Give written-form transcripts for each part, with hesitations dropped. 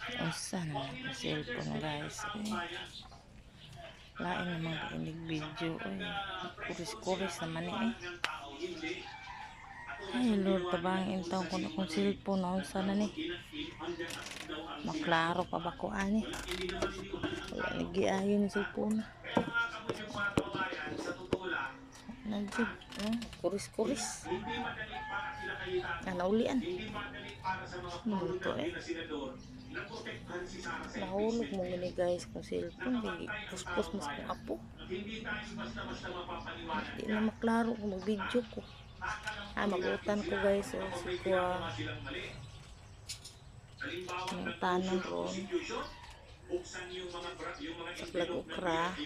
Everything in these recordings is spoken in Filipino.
Unsa naman ang cellphone guys. Lain naman kainig video. Kuris-kuris naman eh. Ay Lord, tabang intaw ko na kong cellphone na unsa na ni. Maklaro pa ba ko ani? Wala nagiayon yung cellphone. Nandiyo. Kuris-kuris. Naulian. Ano ito eh? Nahulog mo gani guys kung cellphone. Puspos mas kong apo. Hindi na maklaro kung mag-video ko. Magutan ko guys. Si Kwa. Ang tanan ron. Saklag ukra.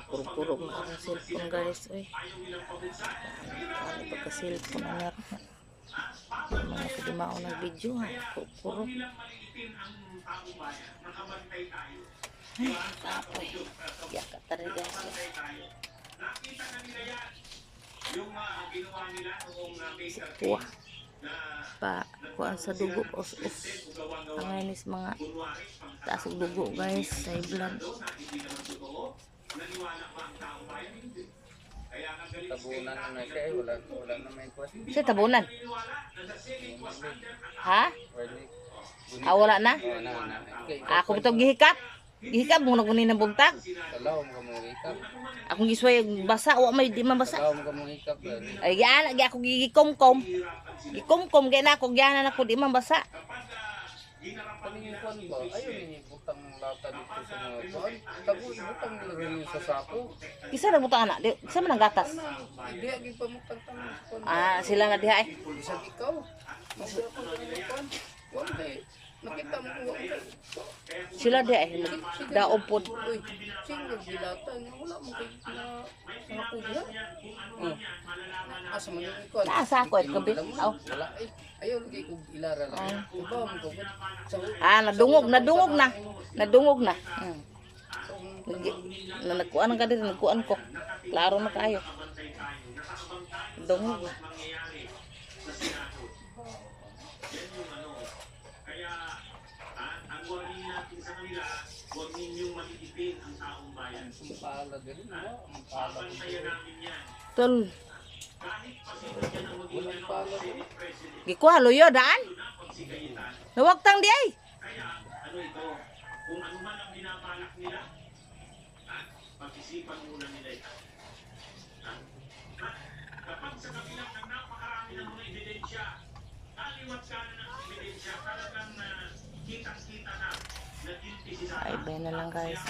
Puro-puro na ang cellphone guys. Ano pagka-cellphone na naroon. Mga kadimao ng video ha. Puro. Ay, tapoy. Kaya ka talaga siya. Wah. Kuhaan sa dugo. Os-os. Ang inis mga taas ng dugo guys. Sa blood. Tabunan na siya wala na may kwas. Siya tabunan? Ha? Wala na? Ako bitong gihikap? Gihikap mo na kunin ng bugtag? Salaw mo mo hikap. Akong gisway basa o may di man basa. Salaw mo hikap. Ay gyana ako gigikom-kom. Gikom-kom kay na ako gyana na ko di man basa. Kanina kon ba? Ayaw ni butang lata dito sa mga kuan. Tabu butang rin sa sako. Kisa na butang anak, kisa man ang gatas. Di agi pamutang tanong. Sila na diha eh. Sa ikaw. Masya ko kuan. Kuan kay nakita mo ko. Sila diha eh. Daob pod. Uy, single dilata nga wala mo kay na kuya. Asa man yung kuan. Nasa ako eh kabi. Wala eh. Ayaw lagi ko ilara lang. Iba mo ko. Nadungog na. Nadungog na. Nagkuan ka din, nagkuan ko. Klaro na kayo. Dungog na. Kaya ang warning natin sa kanila, huwag ninyong matitipin ang taong bayan. Pala din no. Papantayan namin yan. Tol. Kahit pasinigyan ang maging Senate President. Gikuha loyo daan. Nawagtang di ay. Kaya ano ito, kung ano man ang binabalak nila, pag-isipan muna nila ito. Kapag sa kabilang ng napakarami ng mga ebidensya, aliwat ka na ng ebidensya, talagang kitang-kita na guilty si Sara. Ay, na lang guys.